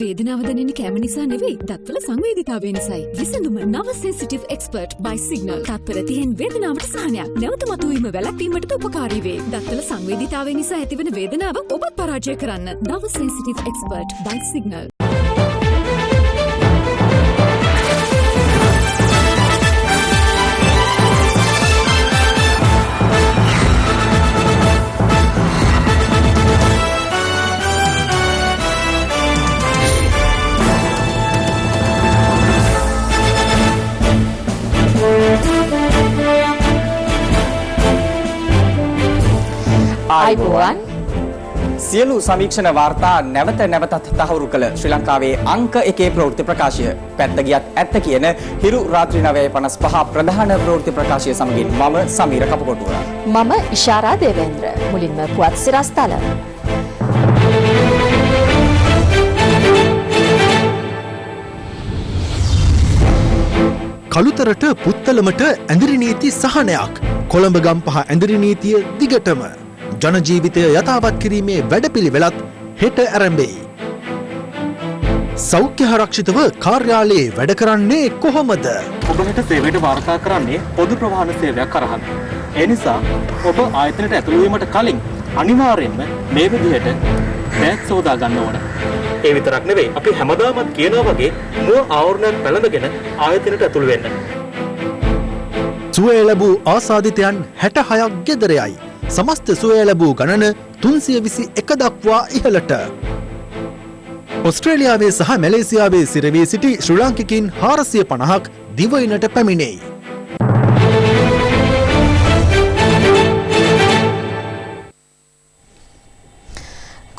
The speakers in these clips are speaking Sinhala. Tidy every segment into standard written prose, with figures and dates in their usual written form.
වේදනාව දැනෙන්නේ කැම නිසා නෙවෙයි, දත්වල සංවේදීතාවය නිසායි. විසඳුම නව සෙන්සිටිව් එක්ස්පර්ට් by සිග්නල්. තත්පර 30න් වේදනාවට සහනයක්. නැවත මතුවීම වැළැක්වීමට උපකාරී වේ. දත්වල සංවේදීතාවය නිසා ඇතිවන වේදනාව ඔබත් පරාජය කරන්න. නව සෙන්සිටිව් එක්ස්පර්ට් by සිග්නල්. ආයිබෝවන් සියලු සමීක්ෂණ වාර්තා නැවත නැවතත් තහවුරු කළ ශ්‍රී ලංකාවේ අංක 1 ප්‍රවෘත්ති ප්‍රකාශය පැත්ත ගියත් ඇත්ත කියන හිරු රාත්‍රී 9:55 ප්‍රධාන ප්‍රවෘත්ති ප්‍රකාශය සමගින් මම සමීර කපකොටුව. මම ඉෂාරා දේවේන්ද්‍ර. මුලින්ම පුවත් සිරස්තල. කළුතරට පුත්තලමට ඇඳිරි නීති සහනයක්. කොළඹ ගම්පහ ඇඳිරි නීතිය දිගටම ජන ජීවිතය යථාවත් කිරීමේ වැඩපිළිවෙලත් හෙට ආරම්භයි. සෞඛ්‍ය ආරක්ෂිතව කාර්යාලයේ වැඩ කරන්නේ කොහොමද? ඔබ හෙට සේවයට වාර්තා කරන්නේ පොදු ප්‍රවාහන සේවයක් කරහන්. ඒ නිසා ඔබ ආයතනයට ඇතුළු වීමට කලින් අනිවාර්යයෙන්ම මේ විදිහට බෑග් සෝදා ගන්න ඕන. ඒ විතරක් නෙවෙයි, අපි හැමදාමත් කියනවා වගේ මුව ආවරණයක් පැළඳගෙන ආයතනයට ඇතුළු වෙන්න. සුවය ලැබූ ආසාදිතයන් 66ක් ගෙදර යයි. සමස්ත සුවය ලැබූ ගණන 321 දක්වා ඉහළට. ඔස්ට්‍රේලියාවේ සහ මැලේසියාවේ සිරවී සිටි ශ්‍රී ලාංකිකයින් 450ක් දිවයිනට පැමිණෙයි.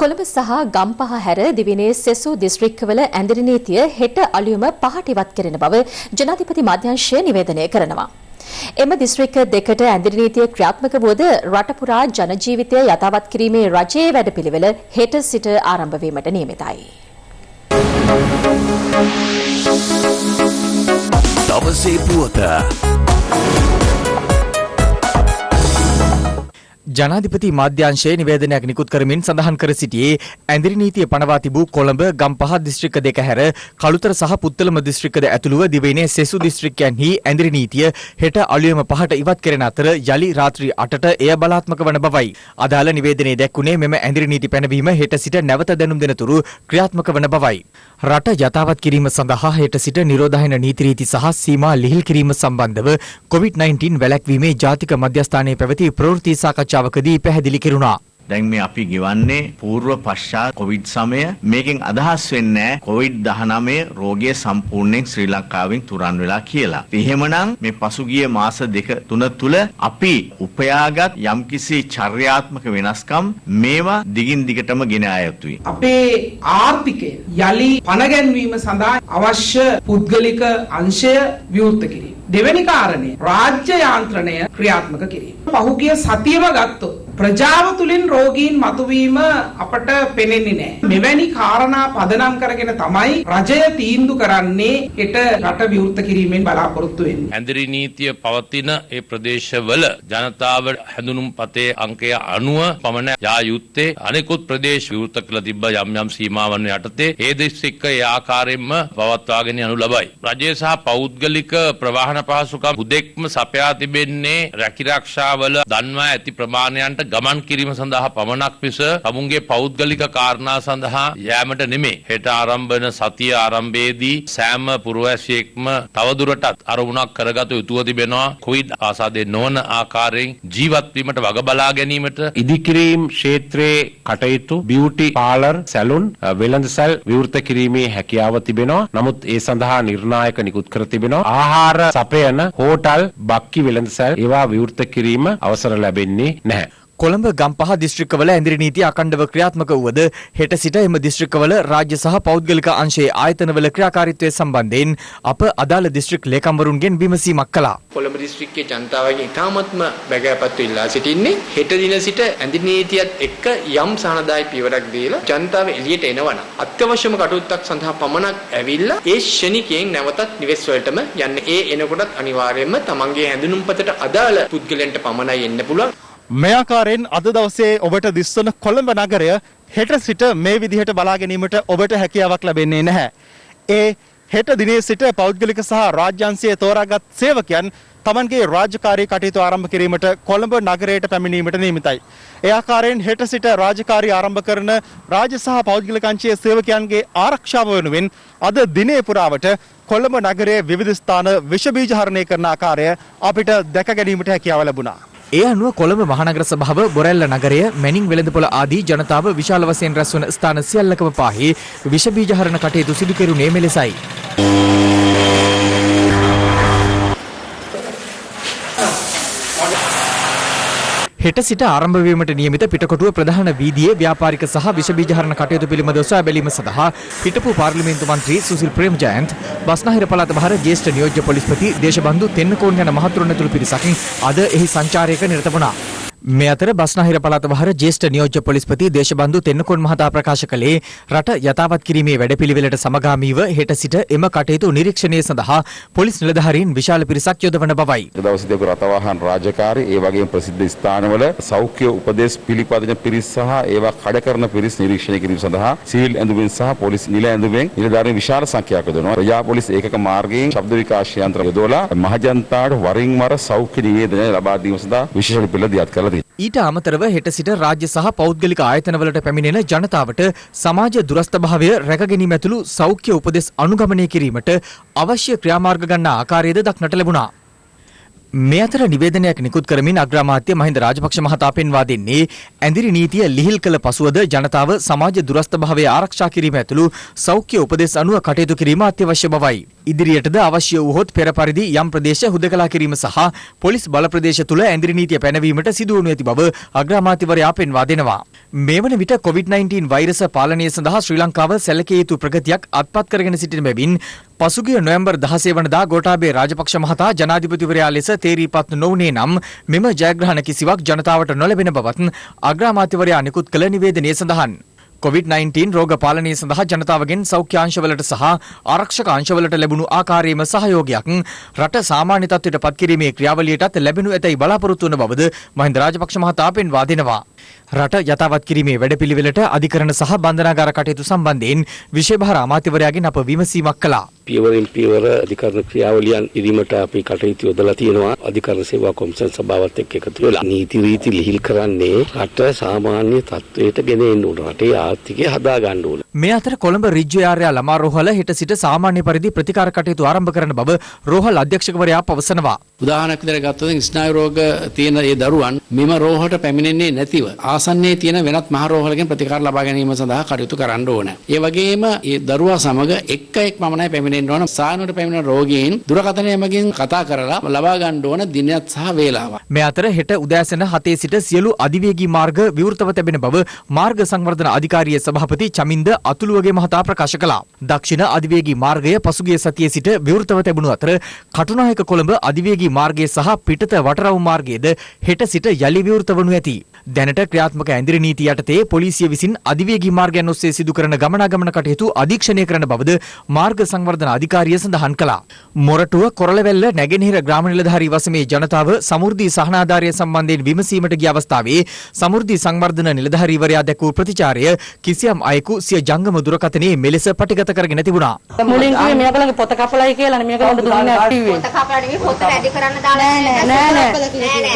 කොළඹ සහ ගම්පහ හැර දිවිනේ සෙසු දිස්ත්‍රික්කවල ඇඳිරි නීතිය හෙට අලුයම 5ට ඉවත් කෙරෙන බව ජනාධිපති මධ්‍යංශය නිවේදනය කරනවා. එම දිස්ත්‍රික්ක දෙකට ඇඳිරි නීතිය ක්‍රියාත්මක වුවද රට පුරා ජන ජීවිතය යථාවත් කිරීමේ රජයේ වැඩපිළිවෙල හෙට සිට ආරම්භ වීමට නියමිතයි. දවසේ පුවත ජනාධිපති මාධ්‍යංශයේ නිවේදනයක් නිකුත් කරමින් සඳහන් කර සිටියේ ඇඳිරි නීතිය පනවා තිබූ කොළඹ ගම්පහ දිස්ත්‍රික්ක දෙක හැර කළුතර සහ පුත්තලම දිස්ත්‍රික්කද ඇතුළුව දිවයිනේ සෙසු දිස්ත්‍රික්කයන්හි ඇඳිරි නීතිය හෙට අලුයම 5ට ඉවත් කෙරෙන අතර යලි රාත්‍රී 8ට එය බලාත්මක වන බවයි. අදාළ නිවේදනයේ දැක්ුණේ මෙම ඇඳිරි නීති පැනවීම හෙට සිට නැවත දැනුම් දෙනතුරු ක්‍රියාත්මක වන බවයි. රට යථාවත් කිරීම සඳහා හෙට සිට නිරෝධායන නීති රීති සහ සීමා ලිහිල් කිරීම සම්බන්ධව COVID-19 වැළැක්වීමේ ජාතික මධ්‍යස්ථානයේ පැවති ප්‍රවෘත්ති සාකච්ඡාවකදී පැහැදිලි කෙරුණා. දැන් මේ අපි ගෙවන්නේ పూర్ව පශ්චාත් කොවිඩ් සමය. මේකෙන් අදහස් වෙන්නේ කොවිඩ්-19 රෝගය සම්පූර්ණයෙන් ශ්‍රී ලංකාවෙන් තුරන් වෙලා කියලා. එහෙමනම් මේ පසුගිය මාස 2-3 තුල අපි උපයාගත් යම්කිසි චර්යාත්මක වෙනස්කම් මේවා දිගින් දිගටම ගෙන ආ යුතුයි. අපේ ආර්ථිකය යලි පණ ගැන්වීම සඳහා අවශ්‍ය පුද්ගලික අංශය විවෘත කිරීම. දෙවැනි කාරණය රාජ්‍ය යාන්ත්‍රණය ක්‍රියාත්මක කිරීම. පහුගිය සතියම ගත්තොත් ප්‍රජාව තුලින් රෝගීන් මතුවීම අපට පෙනෙන්නේ නැහැ. මෙවැනි කාරණා පදනම් කරගෙන තමයි රජය තීන්දුව කරන්නේ හෙට රට විවෘත කිරීමෙන් බලාපොරොත්තු වෙන්නේ. ඇඳිරි නීතිය පවතින ඒ ප්‍රදේශවල ජනතාව හැඳුනුම්පතේ අංකය 90 පමණ යා යුත්තේ අනෙකුත් ප්‍රදේශ විවෘත කළ තිබ්බ යම් යම් සීමාවන් යටතේ ඒ දිස්ත්‍රික්ක ඒ ආකාරයෙන්ම පවත්වාගෙන යනු ලබයි. රජය සහ පෞද්ගලික ප්‍රවාහන පහසුකම් හුදෙක්ම සපයා තිබෙන්නේ රැකිරක්ෂාවල දන්වා ඇති ප්‍රමාණයන්ට ගමන් කිරීම සඳහා පමණක් මිස තමුන්ගේ පෞද්ගලික කාරණා සඳහා යෑමට නෙමෙයි. හෙට ආරම්භ වන සතිය ආරම්භයේදී සෑම පුරවැසියෙක්ම තවදුරටත් අරමුණක් කරගත යුතුව තිබෙනවා කොවිඩ් ආසාදේ නොවන ආකාරයෙන් ජීවත් වීමට වග බලා ගැනීමට. ඉදිකිරීම් ක්ෂේත්‍රයේ කටයුතු බියුටි පාලර් සැලුන් වෙළඳසැල් විවෘත කිරීමේ හැකියාව තිබෙනවා. නමුත් ඒ සඳහා නිර්ණායක නිකුත් කර තිබෙනවා. ආහාර සපයන හෝටල් බක්කි වෙළඳසැල් ඒවා විවෘත කිරීම අවසර ලැබෙන්නේ නැහැ. කොළඹ ගම්පහ දිස්ත්‍රික්කවල ඇඳිරි නීතිය අඛණ්ඩව ක්‍රියාත්මක වුවද හෙට සිට එම දිස්ත්‍රික්කවල රාජ්‍ය සහ පෞද්ගලික අංශයේ ආයතනවල ක්‍රියාකාරීත්වය සම්බන්ධයෙන් අප අදාළ දිස්ත්‍රික් ලේකම්වරුන්ගෙන් විමසීමක් කළා. කොළඹ දිස්ත්‍රික්කයේ ජනතාවගෙන් ඉතාමත්ම බැගෑපත්ව ඉල්ලා සිටින්නේ හෙට දින සිට ඇඳිරි නීතියත් එක්ක යම් සහනදායී පියවරක් දීලා ජනතාව එළියට එනවනම් අත්‍යවශ්‍යම කටයුත්තක් සඳහා පමණක් ඇවිල්ලා ඒ ශනිකයෙන් නැවතත් නිවෙස් වලටම යන්න. ඒ එනකොටත් අනිවාර්යයෙන්ම තමන්ගේ හැඳුනුම්පතට අදාළ පුද්ගලයන්ට පමණයි එන්න පුළුවන්. මේ ආකාරයෙන් අද දවසේ ඔබට දිස්වන කොළඹ නගරය හෙට සිට මේ විදිහට බලා ගැනීමට ඔබට හැකියාවක් ලැබෙන්නේ නැහැ. ඒ හෙට දිනේ සිට පෞද්ගලික සහ රාජ්‍යාංශයේ තෝරාගත් සේවකයන් තමන්ගේ රාජකාරී කටයුතු ආරම්භ කිරීමට කොළඹ නගරයට පැමිණීමට නියමිතයි. ඒ ආකාරයෙන් හෙට සිට රාජකාරී ආරම්භ කරන රාජ්‍ය සහ පෞද්ගලික අංශයේ සේවකයන්ගේ ආරක්ෂාව වෙනුවෙන් අද දිනේ පුරාවට කොළඹ නගරයේ විවිධ ස්ථාන විෂ බීජ හරණය කරන ආකාරය අපිට දැක ගැනීමට හැකියාව ලැබුණා. ඒ අනුව කොළඹ මහනගර සභාව බොරැල්ල නගරය මැනින් වෙළඳපොළ ආදී ජනතාව විශාල වශයෙන් රැස්වන ස්ථාන සියල්ලකම පාහි විෂ බීජ හරණ කටයුතු සිදු කෙරුණේ මෙලෙසයි. හෙට සිට ආරම්භ වීමට නියමිත පිටකොටුව ප්‍රධාන වීදියේ ව්‍යාපාරික සහ විෂ බීජ හරණ කටයුතු පිළිබඳව සොයා බැලීම සඳහා හිටපු පාර්ලිමේන්තු මන්ත්‍රී සුසිල් ප්‍රේමජයන්ත් බස්නාහිර පළාත බහර ජ්‍යෙෂ්ඨ නියෝජ්‍ය පොලිස්පති දේශබන්දු තෙන්නකෝන් යන මහතුරුන් ඇතුළු පිරිසක් අද එහි සංචාරයක නිරත වුණා. මේ අතර බස්නාහිර පළාත බහර ජ්‍යෙෂ්ඨ නියෝජ්‍ය පොලිස්පති දේශබන්දු තෙන්නකෝන් මහතා ප්‍රකාශ කළේ රට යථාවත් කිරීමේ වැඩපිළිවෙලට සමගාමීව හෙට සිට එම කටයුතු නිරීක්ෂණය සඳහා පොලිස් නිලධාරීන් විශාල පිරිසක් යොදවන බවයි. දවසේදී රථවාහන රාජකාරී ඒ වගේම ප්‍රසිද්ධ ස්ථානවල සෞඛ්‍ය උපදේශ පිළිපදින පිරිස් සහ ඒවා කඩ කරන පිරිස් නිරීක්ෂණය කිරීම සඳහා සිවිල් ඇඳුමින් සහ පොලිස් නිල ඇඳුමින් නිලධාරීන් විශාල සංඛ්‍යාවක් යොදවනවා. ප්‍රජා පොලිස් ඒකක මාර්ගයෙන් ශබ්ද විකාශ යන්ත්‍ර යොදවලා මහජනතාවට වරින් වර සෞඛ්‍ය නිවේදනය ලබා දීම සඳහා විශේෂ පිළිපැද දියත් කරලා තියෙනවා. ඊට අමතරව හෙට සිට රාජ්‍ය සහ පෞද්ගලික ආයතනවලට පැමිණෙන ජනතාවට සමාජ දුරස්ථභාවය රැකගැනීම ඇතුළු සෞඛ්‍ය උපදෙස් අනුගමනය කිරීමට අවශ්‍ය ක්‍රියාමාර්ග ගන්නා ආකාරයද දක්නට ලැබුණා. මේ අතර නිවේදනයක් නිකුත් කරමින් අග්‍රාමාත්‍ය මහින්ද රාජපක්ෂ මහතා පෙන්වා දෙන්නේ ඇඳිරි නීතිය ලිහිල් කළ පසුවද ජනතාව සමාජ දුරස්ථභාවය ආරක්ෂා කිරීම ඇතුළු සෞඛ්‍ය උපදෙස් අනුව කටයුතු කිරීම අත්‍යවශ්‍ය බවයි. ඉදිරියටද අවශ්‍ය වූහොත් පෙර පරිදි යම් ප්‍රදේශ හුදකලා කිරීම සහ පොලිස් බල ප්‍රදේශ තුළ ඇඳිරි නීතිය පැනවීමට සිදු වනු ඇති බව අග්‍රාමාත්‍යවරයා පෙන්වා දෙනවා. මේ වන විට COVID-19 වෛරස පාලනය සඳහා ශ්‍රී ලංකාව සැලකිය යුතු ප්‍රගතියක් අත්පත් කරගෙන සිටින බැවින් පසුගිය නොවැම්බර් 16 වනදා ගෝඨාභය රාජපක්ෂ මහතා ජනාධිපතිවරයා ලෙස තේරීපත් නොවුනේ නම් මෙම ජයග්‍රහණ කිසිවක් ජනතාවට නොලැබෙන බවත් අග්‍රාමාත්‍යවරයා නිකුත් කළ නිවේදනයේ සඳහන්. COVID-19 රෝග පාලනය සඳහා ජනතාවගෙන් සෞඛ්‍ය අංශවලට සහ ආරක්ෂක අංශවලට ලැබුණු ආකාරයේම සහයෝගයක් රට සාමාන්‍ය තත්ත්වයට පත් කිරීමේ ක්‍රියාවලියටත් ලැබෙනු ඇතැයි බලාපොරොත්තු වන බවද මහින්ද රාජපක්ෂ මහතා පෙන්වා දෙනවා. රට යථාවත් කිරීමේ වැඩපිළිවෙලට අධිකරණ සහ බන්ධනාගාර කටයුතු සම්බන්ධයෙන් විශේෂ අමාත්‍යවරයාගෙන් අප විමසීමක් කළා. පියවරින් පියවර අධිකරණ ක්‍රියාවලියන් ඉදීමට අපි කටයුතු යොදලා තියෙනවා. අධිකරණ සේවා කොමිෂන් සභාවත් එක්ක එකතු වෙලා නීති රීති ලිහිල් කරන්නේ රට සාමාන්‍ය තත්ත්වයට ගෙන එන්න ඕන. රටේ ආර්ථිකය හදා ගන්න ඕන. මේ අතර කොළඹ රිජ්ජු යාර්යා ළමා රෝහල හෙට සිට සාමාන්‍ය පරිදි ප්‍රතිකාර කටයුතු ආරම්භ කරන බව රෝහල් අධ්‍යක්ෂකවරයා පවසනවා. උදාහරණයක් විදිහට ගත්තොත් ස්නායු රෝග තියෙන ඒ දරුවන් මෙම රෝහලට පැමිණෙන්නේ නැතිව ආසන්නයේ තියෙන වෙනත් මහ රෝහලකින් ප්‍රතිකාර ලබා ගැනීම සඳහා කටයුතු කරන්න ඕන. ඒ වගේම ඒ දරුවා සමග එක් පමණයි පැමිණෙන්න ඕන. සායනට පැමිණෙන රෝගීන් දුරකථනය මගින් කතා කරලා ලබා ගන්න ඕන දිනයත් සහ වේලාව. මේ අතර හෙට උදෑසන 7 සිට සියලු අධිවේගී මාර්ග විවෘතව තිබෙන බව මාර්ග සංවර්ධන අධිකාරියේ සභාපති චමින්ද අතුලුවගේ මහතා ප්‍රකාශ කළා. දක්ෂිණ අධිවේගී මාර්ගය පසුගිය සතියේ සිට විවෘතව තිබුණු අතර කටුනායක කොළඹ අධිවේගී මාර්ගය සහ පිටත වටරවුම් මාර්ගයේද හෙට සිට යලි විවෘත වනු ඇති. දැනට ක්‍රියාත්මක ඇඳිරි නීතිය යටතේ පොලිසිය විසින් අධිවේගී මාර්ගයන් ඔස්සේ සිදු කරන ගමනාගමන කටයුතු අධීක්ෂණය කරන බවද මාර්ග සංවර්ධන අධිකාරිය සඳහන් කළා. මොරටුව කොරළවැල්ල නැගෙනහිර ග්‍රාම නිලධාරී වසමේ ජනතාව සමෘද්ධි සහනාධාරය සම්බන්ධයෙන් විමසීමට ගිය අවස්ථාවේ සමෘද්ධි සංවර්ධන නිලධාරීවරයා දැක්වූ ප්‍රතිචාරය කිසියම් අයෙකු සිය ජංගම දුරකථනයේ මෙලෙස පටිගත කරගෙන තිබුණා. මුලින් කිව්වේ මේකලගේ පොත කපලයි කියලා මේක උඩ දුන්නේ කිව්වේ. පොත කපලා නෙවෙයි පොත වැඩි කරන්න දාලා නෑ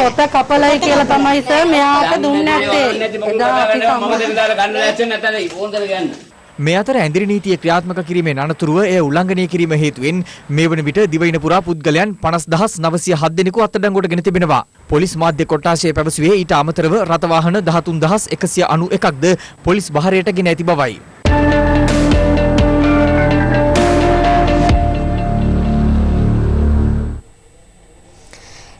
පොත කපලයි කියලා තමයි සර් මෙයාට දුන්නේ නැත්තේ. මේ අතර ඇඳිරි නීතිය ක්‍රියාත්මක කිරීමේ අනතුරුව එය උල්ලංඝනය කිරීම හේතුවෙන් මේ වන විට දිවයින පුරා පුද්ගලයන් 50907 දෙනෙකු අත්අඩංගුවට ගෙන තිබෙනවා. පොලිස් මාධ්‍ය කොට්ටාශය පැවසුවේ ඊට අමතරව රථවාහන 13191ක්ද පොලිස් බහරයට ගෙන ඇති බවයි.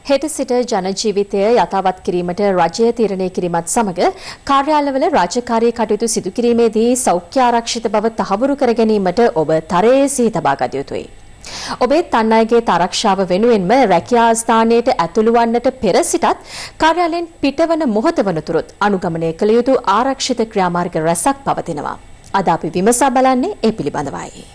හෙට සිට ජන ජීවිතය යථාවත් කිරීමට රජය තීරණය කිරීමත් සමග කාර්යාලවල රාජකාරී කටයුතු සිදු කිරීමේදී සෞඛ්‍ය ආරක්ෂිත බව තහවුරු කර ගැනීමට ඔබ තරයේ සිහි තබා ගත යුතුයි. ඔබේ අන් අයගේ ආරක්ෂාව වෙනුවෙන්ම රැකියා ස්ථානයට ඇතුළු වන්නට පෙර සිටත් කාර්යාලයෙන් පිටවන මොහොත වනතුරුත් අනුගමනය කළ යුතු ආරක්ෂිත ක්‍රියාමාර්ග රැසක් පවතිනවා. අද අපි විමසා බලන්නේ ඒ පිළිබඳවයි.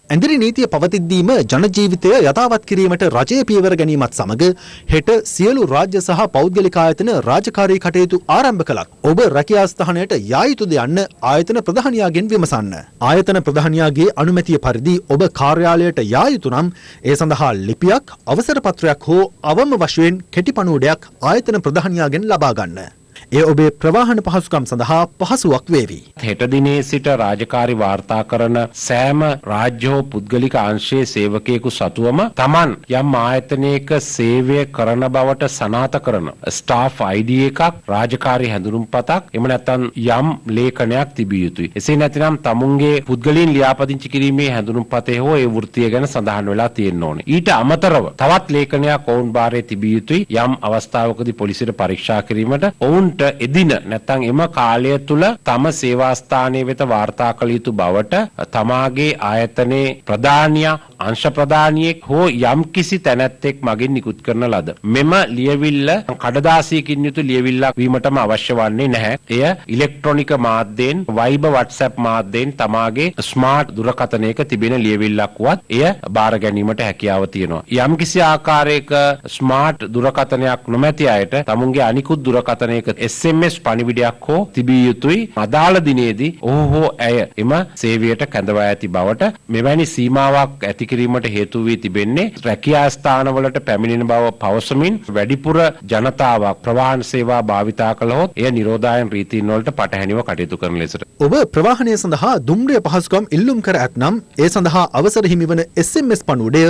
ඇඳිරි නීතිය පවතිද්දීම ජන ජීවිතය යථාවත් කිරීමට රජය පියවර ගැනීමත් සමග හෙට සියලු රාජ්‍ය සහ පෞද්ගලික ආයතන රාජකාරී කටයුතු ආරම්භ කළත් ඔබ රැකියා ස්ථානයට යා යුතුද යන්න ආයතන ප්‍රධානියාගෙන් විමසන්න. ආයතන ප්‍රධානියාගේ අනුමැතිය පරිදි ඔබ කාර්යාලයට යා යුතු නම් ඒ සඳහා ලිපියක්, අවසර පත්‍රයක් හෝ අවම වශයෙන් කෙටි පණුවඩයක් ආයතන ප්‍රධානියාගෙන් ලබා ගන්න. ඒ ඔබේ ප්‍රවාහන පහසුකම් සඳහා පහසුවක් වේවි. හෙට දිනේ සිට රාජකාරී වාර්තා කරන සෑම රාජ්‍ය හෝ පුද්ගලික අංශයේ සේවකයෙකු සතුවම Taman යම් ආයතනයක සේවය කරන බවට සනාථ කරන ස්ටාෆ් ID එකක්, රාජකාරී හැඳුනුම්පතක්, එම නැත්නම් යම් ලේඛනයක් තිබිය යුතුයි. එසේ නැතිනම් තමුන්ගේ පුද්ගලයන් ලියාපදිංචි කිරීමේ හැඳුනුම්පතේ හෝ ඒ වෘත්තිය ගැන සඳහන් වෙලා තියෙන්න ඕනේ. ඊට අමතරව තවත් ලේඛනයක් ඔවුන් භාරයේ තිබිය යුතුයි. යම් අවස්ථාවකදී පොලිසියට පරීක්ෂා කිරීමට ඔවුන් එදින නැත්නම් එම කාලය තුල තම සේවාස්ථානයේ වෙත වාර්තා කළ යුතු බවට තමාගේ ආයතනයේ ප්‍රධානියා, අංශ ප්‍රධානියෙක් හෝ යම් කිසි තැනැත්තෙක් මගින් නිකුත් කරන ලද මෙම ලියවිල්ල කඩදාසියකින් යුතු ලියවිල්ලක් වීමටම අවශ්‍ය වන්නේ නැහැ. එය ඉලෙක්ට්‍රොනික මාධ්‍යයෙන්, Viber, WhatsApp මාධ්‍යයෙන් තමාගේ ස්මාර්ට් දුරකථනයක තිබෙන ලියවිල්ලක් වත් එය බාර ගැනීමට හැකියාව තියෙනවා. යම් කිසි ආකාරයක ස්මාර්ට් දුරකථනයක් නොමැති අයට තමුන්ගේ අනිකුත් දුරකථනයක SMS පණිවිඩයක් හෝ තිබිය යුතුයි. අදාළ දිනේදී ඔහු හෝ ඇය එම සේවයට කැඳවා ඇති බවට මෙවැනි සීමාවක් ඇති කිරීමට හේතු වී තිබෙන්නේ රැකියා ස්ථානවලට පැමිණෙන බව පවසමින් වැඩිපුර ජනතාවක් ප්‍රවාහන සේවා භාවිතා කළහොත් එය නිරෝධායන රීතීන් වලට පටහැනිව කටයුතු කරන ලෙසට. ඔබ ප්‍රවාහනය සඳහා දුම්රිය පහසුකම් ඉල්ලුම් කර ඇතනම් ඒ සඳහා අවසර හිමිවන SMS පණුවඩය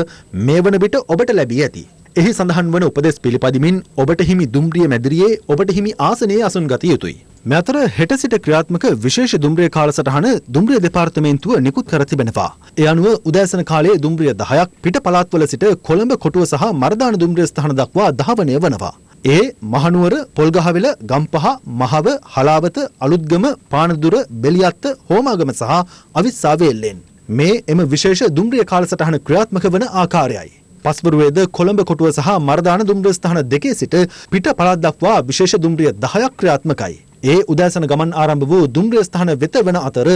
මේ වන විට ඔබට ලැබී ඇති. එහි සඳහන් වන උපදෙස් පිළිපදිමින් ඔබට හිමි දුම්රිය මැදිරියේ ඔබට හිමි ආසනයේ අසුන් ගත යුතුයි. මේ අතර හෙට සිට ක්‍රියාත්මක විශේෂ දුම්රිය කාලසටහන දුම්රිය දෙපාර්තමේන්තුව නිකුත් කර තිබෙනවා. ඒ අනුව උදෑසන කාලයේ දුම්රිය 10ක් පිට පළාත්වල සිට කොළඹ කොටුව සහ මරදාන දුම්රිය ස්ථාන දක්වා ධාවනය වනවා. ඒ මහනුවර, පොල්ගහවෙල, ගම්පහ, මහව, හලාවත, අලුත්ගම, පානදුර, බෙලියත්ත, හෝමාගම සහ අවිස්සාවේල්ලෙන් මේ එම විශේෂ දුම්රිය කාලසටහන ක්‍රියාත්මක වන ආකාරයයි. පස්වරුවේද කොළඹ කොටුව සහ මරදාන දුම්රිය ස්ථාන දෙකේ සිට පිට පළාත් දක්වා විශේෂ දුම්රිය 10ක් ක්‍රියාත්මකයි. ඒ උදෑසන ගමන් ආරම්භ වූ දුම්රිය ස්ථාන වෙත වන අතර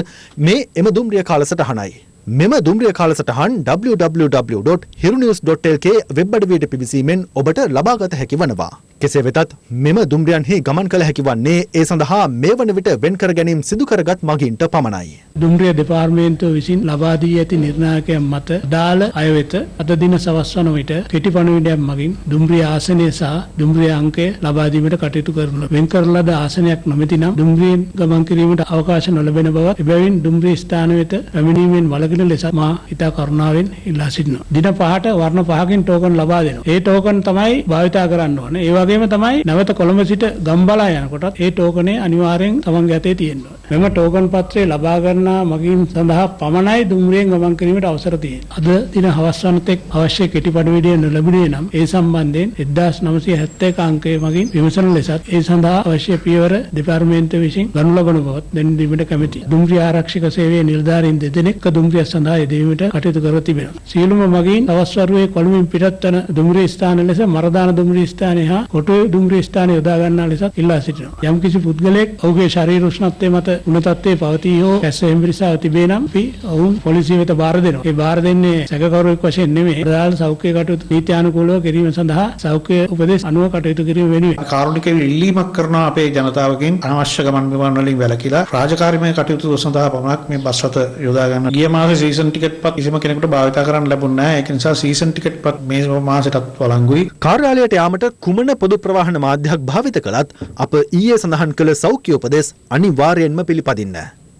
මේ එම දුම්රිය කාලසටහනයි. මෙම දුම්රිය කාලසටහන් www.hirunews.lk වෙබ් අඩවියට පිවිසීමෙන් ඔබට ලබාගත හැකි වනවා. කෙසේ වෙතත් මෙම දුම්රියන්හි ගමන් කළ හැකි වන්නේ ඒ සඳහා මේ වන විට වෙන් කර ගැනීම සිදු කරගත් මගින්ට පමණයි. දුම්රිය දෙපාර්තමේන්තුව විසින් ලබා දී ඇති නිර්ණායකයන් මත දාල අය වෙත අද දින සවස් වන විට කෙටි පණිවිඩයක් මගින් දුම්රිය ආසනය සහ දුම්රිය අංකය ලබා දීමට කටයුතු කරනවා. වෙන් කරන ලද ආසනයක් නොමැති නම් දුම්රියෙන් ගමන් කිරීමට අවකාශ නොලැබෙන බවත් එබැවින් දුම්රිය ස්ථාන වෙත පැමිණීමෙන් වළකින ලෙස මා ඉතා කරුණාවෙන් ඉල්ලා සිටිනවා. දින 5ට වර්ණ 5කින් ටෝකන් ලබා දෙනවා. ඒ ටෝකන් තමයි භාවිතා කරන්න ඕනේ. ඒ වගේම තමයි නැවත කොළඹ සිට ගම්බලා යනකොටත් ඒ ටෝකනේ අනිවාර්යෙන් තමන්ගේ අතේ තියෙන්න ඕනේ. මෙම ටෝකන් පත්‍රය ලබා ගන්නා මගින් සඳහා පමණයි දුම්රියෙන් ගමන් කිරීමට අවසර තියෙන්නේ. අද දින හවස් වනතෙක් අවශ්‍ය කෙටි පණිවිඩය නොලැබුණේ නම් ඒ සම්බන්ධයෙන් 1971 අංකය මගින් විමසන ලෙසත් ඒ සඳහා අවශ්‍ය පියවර දෙපාර්තමේන්තුව විසින් ගනු ලබන බවත් දැන දීමට කැමැතියි. දුම්රිය ආරක්ෂක සේවයේ නිලධාරීන් දෙදෙනෙක් දුම්රිය සඳහා යෙදීමට කටයුතු කර තිබෙනවා. සියලුම මගින් තවස් වරුවේ කොළඹින් පිටත් වන දුම්රිය ස්ථාන ලෙස මරදාන දුම්රිය ස්ථානය හා කොටුවේ දුම්රිය ස්ථානය යොදා ගන්නා ලෙසත් ඉල්ලා සිටිනවා. යම්කිසි පුද්ගලයෙක් ඔහුගේ ශරීර උෂ්ණත්වය මත උණ තත්ත්වයේ පවතී හෝ කැස්ස හෙම්බිරිසාව තිබේ නම් අපි ඔවුන් පොලිසිය වෙත බාර දෙනවා. ඒ බාර දෙන්නේ සැකකරුවෙක් වශයෙන් නෙමෙයි. ප්‍රධාන සෞඛ්‍ය කටයුතු නීත්‍යානුකූලව කිරීම සඳහා සෞඛ්‍ය උපදෙස් අනුව කටයුතු කිරීම වෙනුවෙන් කාරුණික ඉල්ලීමක් කරනවා අපේ ජනතාවගෙන් අනවශ්‍ය ගමන් බිමන් වලින් වැළකීලා රාජකාරීමය කටයුතු සඳහා පමණක් මේ බස් රථ යොදා ගන්න. ගිය මාසේ සීසන් ටිකට් පත් කිසිම කෙනෙකුට භාවිත කරන්න ලැබුණේ නැහැ. ඒක නිසා සීසන් ටිකට් පත් මේ මාසෙටත් වළංගුයි. කාර්යාලයට යාමට කුමන පොදු ප්‍රවාහන මාධ්‍යයක් භාවිත කළත් අප ඊයේ සඳහන් කළ සෞඛ්‍ය උපදෙස් අනිවාර්යයෙන්ම පිළිපදින්න.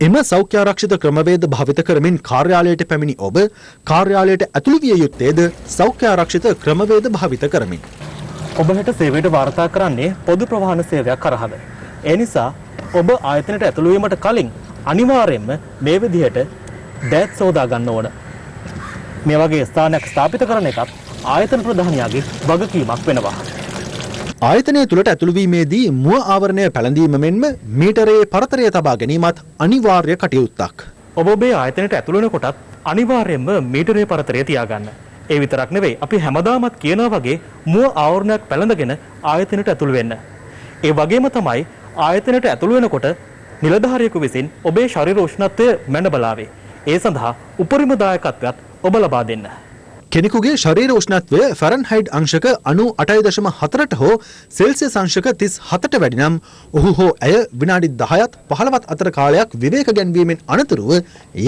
එම සෞඛ්‍ය ආරක්ෂිත ක්‍රමවේද භාවිත කරමින් කාර්යාලයට පැමිණි ඔබ කාර්යාලයට ඇතුළු විය යුත්තේද සෞඛ්‍ය ආරක්ෂිත ක්‍රමවේද භාවිත කරමින්. ඔබ හෙට සේවයට වාර්තා කරන්නේ පොදු ප්‍රවාහන සේවයක් කරහද. ඒ නිසා ඔබ ආයතනයට ඇතුළු වීමට කලින් අනිවාර්යයෙන්ම මේ විදිහට බෑග් සෝදා ගන්න ඕන. මේ වගේ ස්ථානයක් ස්ථාපිත කරන එකත් ආයතන ප්‍රධානියාගේ වගකීමක් වෙනවා. ආයතනය තුළට ඇතුළුවීමේදී මුව ආවරණය පැළඳීම මෙන්ම මීටරයේ පරතරය තබා ගැනීමත් අනිවාර්ය කටයුත්තක්. ඔබ ඔබේ ආයතනයට ඇතුළු වෙනකොටත් අනිවාර්යයෙන්ම මීටරයේ පරතරය තියාගන්න. ඒ විතරක් නෙවෙයි අපි හැමදාමත් කියනවා වගේ මුව ආවරණයක් පැළඳගෙන ආයතනයට ඇතුළු වෙන්න. ඒ වගේම තමයි ආයතනයට ඇතුළු වෙනකොට නිලධාරියෙකු විසින් ඔබේ ශරීර උෂ්ණත්වය මැන බලාවේ. ඒ සඳහා උපරිම දායකත්වයක් ඔබ ලබා දෙන්න. කෙනෙකුගේ ශරීර උෂ්ණත්වය ෆැරන්හයිට් අංශක 98.4ට හෝ සෙල්සියස් අංශක 37ට වැඩි නම් ඔහු හෝ ඇය විනාඩි 10ත් 15ත් අතර කාලයක් විවේක ගැන්වීමෙන් අනතුරුව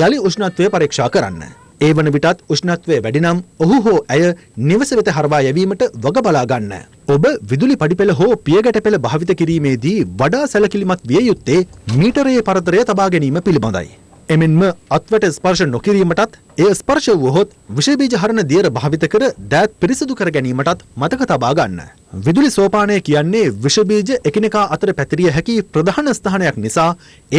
යලි උෂ්ණත්වය පරීක්ෂා කරන්න. ඒ වන විටත් උෂ්ණත්වය වැඩි නම් ඔහු හෝ ඇය නිවස වෙත හරවා යැවීමට වග බලා ගන්න. ඔබ විදුලි පඩිපෙළ හෝ පියගැට පෙළ භාවිත කිරීමේදී වඩා සැලකිලිමත් විය යුත්තේ මීටරයේ පරතරය තබා ගැනීම පිළිබඳයි. එමෙන්ම අත්වැට ස්පර්ශ නොකිරීමටත් එය ස්පර්ශ වුවහොත් විෂබීජ හරණ දියර භාවිත කර දෑත් පිරිසිදු කර ගැනීමටත් මතක තබා ගන්න. විදුලි සෝපානය කියන්නේ විෂබීජ එකිනෙකා අතර පැතිරිය හැකි ප්‍රධාන ස්ථානයක් නිසා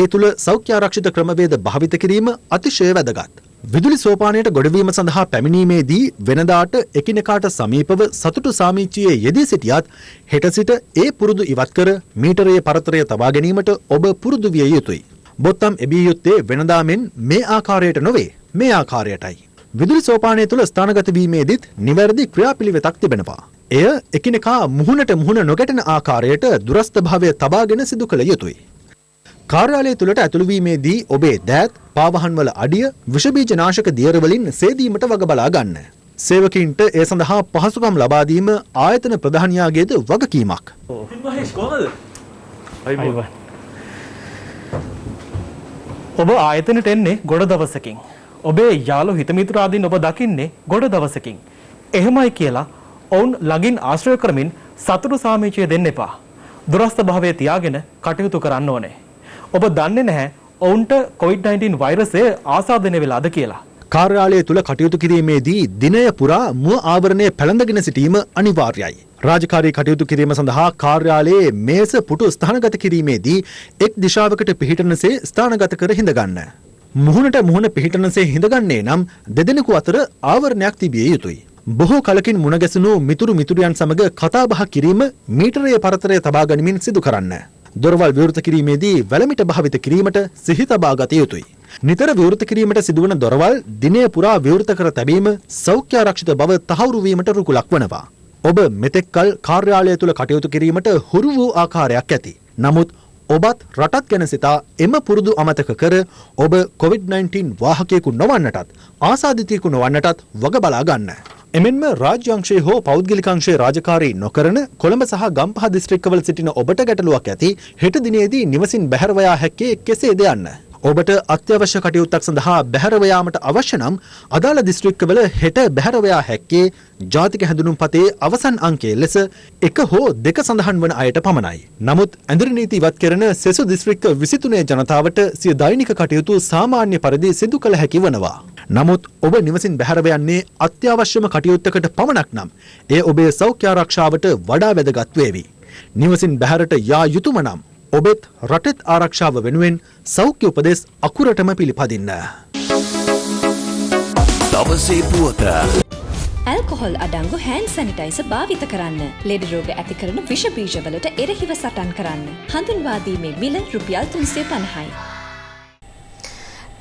ඒ තුළ සෞඛ්‍යාරක්ෂිත ක්‍රමවේද භාවිත කිරීම අතිශය වැදගත්. විදුලි සෝපානයට ගොඩවීම සඳහා පැමිණීමේදී වෙනදාට එකිනෙකාට සමීපව සතුටු සාමීචියේ යෙදී සිටියත් හෙට සිට ඒ පුරුදු ඉවත් කර මීටරයේ පරතරය තබා ගැනීමට ඔබ පුරුදු විය යුතුයි. බොත්තම් එබිය යුත්තේ වෙනදා මෙන් මේ ආකාරයට නොවේ මේ ආකාරයටයි. විදුලි සෝපානය තුළ ස්ථානගත වීමේදීත් නිවැරදි ක්‍රියාපිළිවෙතක් තිබෙනවා. එය එකිනෙකා මුහුණට මුහුණ නොගැටෙන ආකාරයට දුරස්ථභාවය තබාගෙන සිදු කළ යුතුයි. කාර්යාලය තුළට ඇතුළු වීමේදී ඔබේ දෑත් පාවහන් වල අඩිය විෂබීජ නාශක දියර වලින් සේදීමට වග බලා ගන්න. සේවකීන්ට ඒ සඳහා පහසුකම් ලබා දීම ආයතන ප්‍රධානියාගේද වගකීමක්. ඔබ ආයතනට එන්නේ ගොඩ දවසකින්. ඔබේ යාළු හිතමිතුරාදීන් ඔබ දකින්නේ ගොඩ දවසකින්. එහෙමයි කියලා ඔවුන් ළඟින් ආශ්‍රය කරමින් සතුටු සාමීචිය දෙන්න එපා. දුරස්ථ භාවයේ තියාගෙන කටයුතු කරන්න ඕනේ. ඔබ දන්නේ නැහැ ඔවුන්ට COVID-19 වෛරසය ආසාදනය වෙලාද කියලා. කාර්යාලය තුළ කටයුතු කිරීමේදී දිනය පුරා මුව ආවරණය පැළඳගෙන සිටීම අනිවාර්යයි. රාජකාරී කටයුතු කිරීම සඳහා කාර්යාලයේ මේස පුටු ස්ථානගත කිරීමේදී එක් දිශාවකට පිහිටනසේ ස්ථානගත කර හිඳගන්න. මුහුණට මුහුණ පිහිටනසේ හිඳගන්නේ නම් දෙදෙනෙකු අතර ආවරණයක් තිබිය යුතුයි. බොහෝ කලකින් මුණ ගැසුණු මිතුරු මිතුරියන් සමග කතා බහ කිරීම මීටරයේ පරතරය තබා ගනිමින් සිදු කරන්න. දොරවල් විවෘත කිරීමේදී වැලමිට භාවිත කිරීමට සිහි තබා ගත යුතුයි. නිතර විවෘත කිරීමට සිදුවන දොරවල් දිනය පුරා විවෘත කර තැබීම සෞඛ්‍යාරක්ෂිත බව තහවුරු වීමට රුකුලක් වනවා. ඔබ මෙතෙක්කල් කාර්යාලය තුළ කටයුතු කිරීමට හුරු වූ ආකාරයක් ඇති. නමුත් ඔබත් රටත් ගැන සිතා එම පුරුදු අමතක කර ඔබ COVID-19 වාහකයෙකු නොවන්නටත් ආසාදිතයෙකු නොවන්නටත් වග බලා ගන්න. එමෙන්ම රාජ්‍යංශයේ හෝ පෞද්ගලිකංශයේ රාජකාරී නොකරන කොළඹ සහ ගම්පහ දිස්ත්‍රික්කවල සිටින ඔබට ගැටලුවක් ඇති හෙට දිනේදී නිවසින් බැහැරව යා හැක්කේ කෙසේද යන්න. ඔබට අත්‍යවශ්‍ය කටයුත්තක් සඳහා බැහැරව යාමට අවශ්‍ය නම් අදාළ දිස්ත්‍රික්කවල හෙට බැහැරව යා හැක්කේ ජාතික හැඳුනුම්පතේ අවසන් අංකයේ ලෙස 1 හෝ 2 සඳහන් වන අයට පමණයි. නමුත් ඇඳරි නීති ඉවත් කරන සෙසු දිස්ත්‍රික්ක 23 ජනතාවට සිය දෛනික කටයුතු සාමාන්‍ය පරිදි සිදු කළ හැකි වනවා. නමුත් ඔබ නිවසින් බැහැරව යන්නේ අත්‍යවශ්‍යම කටයුත්තකට පමණක් නම් එය ඔබේ සෞඛ්‍ය ආරක්ෂාවට වඩා වැදගත් වේවි. නිවසින් බැහැරට යා යුතුම නම් ඔබෙත් රටෙත් ආරක්ෂාව වෙනුවෙන් සෞඛ්‍ය උපදෙස් අකුරටම පිළිපදින්න. දවසේ පුවත ඇල්කොහොල් අඩංගු හෑන්ඩ් සැනිටයිසර් භාවිත කරන්න. ලෙඩ රෝග ඇති කරන විෂ බීජවලට එරෙහිව සටන් කරන්න. හඳුන්වා දීමේ මිල රුපියල් 350යි.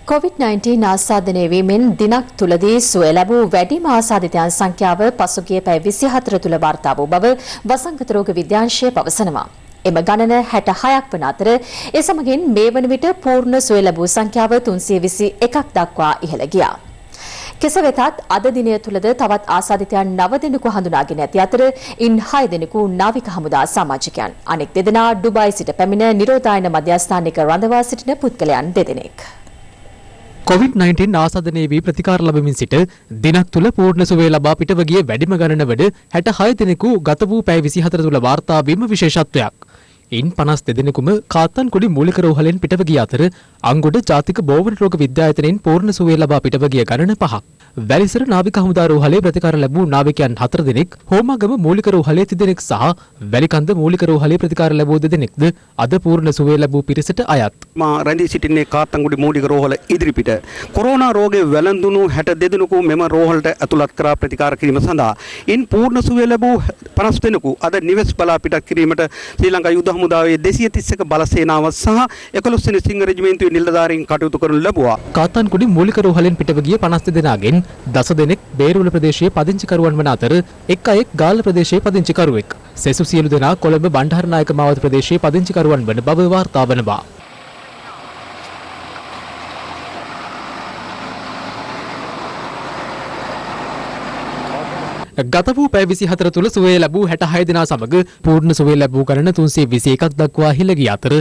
COVID-19 ආසාදනය වීමෙන් දිනක් තුලදී සුවය ලැබූ වැඩිම ආසාදිතයන් සංඛ්‍යාව පසුගිය පැය 24 තුල වාර්තා වූ බව වසංගත රෝග විද්‍යාංශය පවසනවා. එම ගණන 66ක් වන අතර ඒ සමගින් මේ වන විට පූර්ණ සුවය ලැබූ සංඛ්‍යාව 321ක් දක්වා ඉහළ ගියා. කෙසේ වෙතත් අද දිනය තුලද තවත් ආසාදිතයන් 9 දෙනෙකු හඳුනාගෙන ඇති අතර ඉන් 6 දෙනෙකු නාවික හමුදා සමාජිකයන්. අනෙක් දෙදෙනා ඩුබායි සිට පැමිණ නිරෝධායන මධ්‍යස්ථානයක රඳවා සිටින පුද්ගලයන් දෙදෙනෙක්. COVID-19 ආසාදනය වී ප්‍රතිකාර ලැබමින් සිට දිනක් තුල පූර්ණ සුවය ලබා පිටව ගිය වැඩිම ගණන වඩ 66 දෙනෙකු ගත වූ පැය 24 තුල වාර්තා වීම විශේෂත්වයක්. ඉන් 52 දෙනෙකුම කාත්තන්කුඩි මූලික රෝහලෙන් පිටව ගිය අතර අංගොඩ ජාතික බෝවන රෝග විද්‍යායතනයෙන් පූර්ණ සුවය ලබා පිටව ගිය ගණන 5ක්. වැලිසර නාවික හමුදා රෝහලේ ප්‍රතිකාර ලැබූ නාවිකයන් 4 දෙනෙක්, හෝමාගම මූලික රෝහලේ 3 දෙනෙක් සහ වැලිකන්ද මූලික රෝහලේ ප්‍රතිකාර ලැබූ 2 දෙනෙක්ද අද පූර්ණ සුවය ලැබූ පිරිසට අයත්. මා රැඳී සිටින්නේ කාත්තන්කුඩි මූලික රෝහල ඉදිරිපිට. කොරෝනා රෝගයේ වැළඳුණු 62 දෙනෙකු මෙම රෝහලට ඇතුළත් කරා ප්‍රතිකාර කිරීම සඳහා ඉන් පූර්ණ සුවය ලැබූ 50 දෙනෙකු අද නිවෙස් බලා පිටත් කිරීමට ශ්‍රී ලංකා යුද හමුදාවේ 231 බල සේනාව සහ 11 වෙනි සිංහ රෙජිමෙන්තුවේ නිලධාරීන් කටයුතු කරනු ලැබුවා. කාත්තන්කුඩි මූලික රෝහලෙන් පිටව ගිය 52 දෙනාගෙන් 10 දෙනෙක් බේරුවල ප්‍රදේශයේ පදිංචිකරුවන් වන අතර එක් අයෙක් ගාල්ල ප්‍රදේශයේ පදිංචිකරුවෙක්. සෙසු සියලු දෙනා කොළඹ බණ්ඩාරනායක මාවත ප්‍රදේශයේ පදිංචිකරුවන් වන බව වාර්තා වනවා. ගත වූ පැය 24 තුළ සුවය ලැබූ 66 දෙනා සමග පූර්ණ සුවය ලැබූ ගණන 321ක් දක්වා ඉහළ ගිය අතර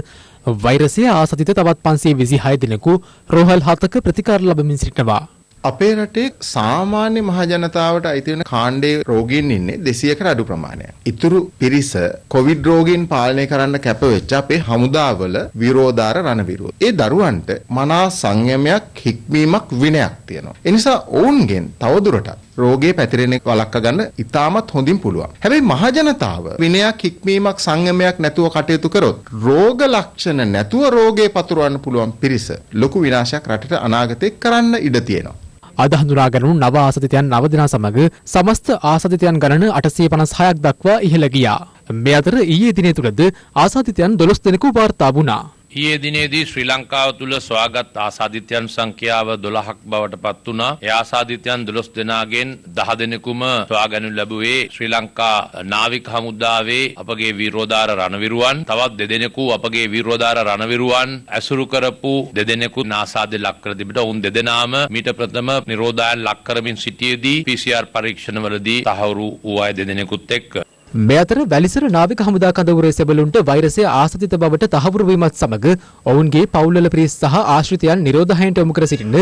වෛරසය ආසතිත තවත් 526 දෙනෙකු රෝහල් 7ක ප්‍රතිකාර ලබමින් සිටිනවා. අපේ රටේ සාමාන්‍ය මහ ජනතාවට අයිති වෙන කාණ්ඩයේ රෝගීන් ඉන්නේ 200කට අඩු ප්‍රමාණයක්. ඉතුරු පිරිස කොවිඩ් රෝගීන් පාලනය කරන්න කැප වෙච්ච අපේ හමුදාවල විරෝධාර රණවිරුවෝ. ඒ දරුවන්ට මනා සංයමයක් හික්මීමක් විනයක් තියෙනවා. ඒ නිසා ඔවුන්ගෙන් තවදුරටත් රෝගේ පැතිරෙන එක වළක්වා ගන්න ඉතාමත් හොඳින් පුළුවන්. හැබැයි මහ ජනතාව විනයක් හික්මීමක් සංයමයක් නැතුව කටයුතු කරොත් රෝග ලක්ෂණ නැතුව රෝගේ පතුරවන්න පුළුවන් පිරිස ලොකු විනාශයක් රටට අනාගතේ කරන්න ඉඩ තියෙනවා. අද හඳුනාගනු නව ආසතිතයන් 9 දෙනා සමග සමස්ත ආසතිතයන් ගණන 856ක් දක්වා ඉහළ ගියා. මේ අතර ඊයේ දිනේ තුලද ආසාදිතයන් 12 දෙනෙකු වාර්තා වුණා. ඊයේ දිනේදී ශ්‍රී ලංකාව තුල සොයාගත් ආසාදිතයන් සංඛ්‍යාව 12ක් බවට පත් වුණා. ඒ ආසාදිතයන් 12 දෙනාගෙන් 10 දෙනෙකුම සොයාගනු ලැබුවේ ශ්‍රී ලංකා නාවික හමුදාවේ අපගේ වීරෝදාර රණවිරුවන්. තවත් 2 දෙනෙකු අපගේ වීරෝදාර රණවිරුවන් ඇසුරු කරපු 2 දෙනෙකු ආසාදෙ ලක් කර තිබෙනවා. උන් 2 දෙනාම මීට ප්‍රථම නිරෝධායන ලක් කරමින් සිටියේදී PCR පරීක්ෂණවලදී තහවුරු වූ අය 2 දෙනෙකුත් එක්ක මේ අතර වැලිසර නාවික හමුදා කඳවුරේ සෙබළුන්ට වෛරසය ආසතිත බවට තහවුරු වීමත් සමග ඔවුන්ගේ පවුල්වල පිරිස් සහ ආශ්‍රිතයන් නිරෝධායනට යොමු කර සිටින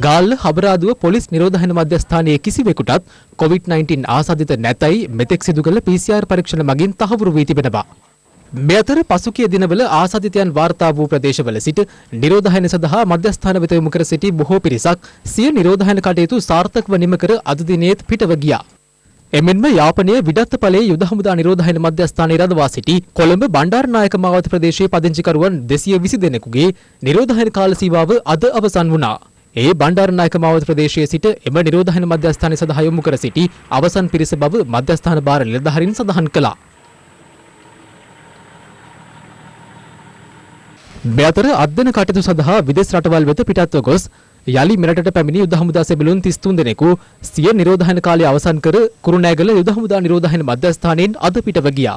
ගාල්ල හබරාදුව පොලිස් නිරෝධායන මධ්‍යස්ථානයේ කිසිවෙකුටත් COVID-19 ආසාදිත නැතයි මෙතෙක් සිදු කළ PCR පරීක්ෂණ මගින් තහවුරු වී තිබෙනවා. මේ අතර පසුගිය දිනවල ආසාදිතයන් වාර්තා වූ ප්‍රදේශවල සිට නිරෝධායන සඳහා මධ්‍යස්ථාන වෙත යොමු කර සිටි බොහෝ පිරිසක් සිය නිරෝධායන කටයුතු සාර්ථකව නිම කර අද දිනේත් පිටව ගියා. එමෙන්ම යාපනයේ විඩත්තපලේ යුද හමුදා නිරෝධායන මධ්‍යස්ථානයේ රඳවා සිටි කොළඹ බණ්ඩාරනායක මාවත ප්‍රදේශයේ පදිංචිකරුවන් 220 දෙනෙකුගේ නිරෝධායන කාල සීමාව අද අවසන් වුණා. ඒ බණ්ඩාරනායක මාවත ප්‍රදේශයේ සිට එම නිරෝධායන මධ්‍යස්ථානයේ සඳහා යොමු කර සිටි අවසන් පිරිස බව මධ්‍යස්ථාන භාර නිලධාරීන් සඳහන් කළා. මේ අතර අධ්‍යයන කටයුතු සඳහා විදේශ රටවල් වෙත පිටත්ව ගොස් යලි මෙරටට පැමිණි යුද හමුදා සෙබළුන් 33 දෙනෙකු සිය නිරෝධායන කාලය අවසන් කර කුරුණෑගල යුද හමුදා නිරෝධායන මධ්‍යස්ථානයෙන් අද පිටව ගියා.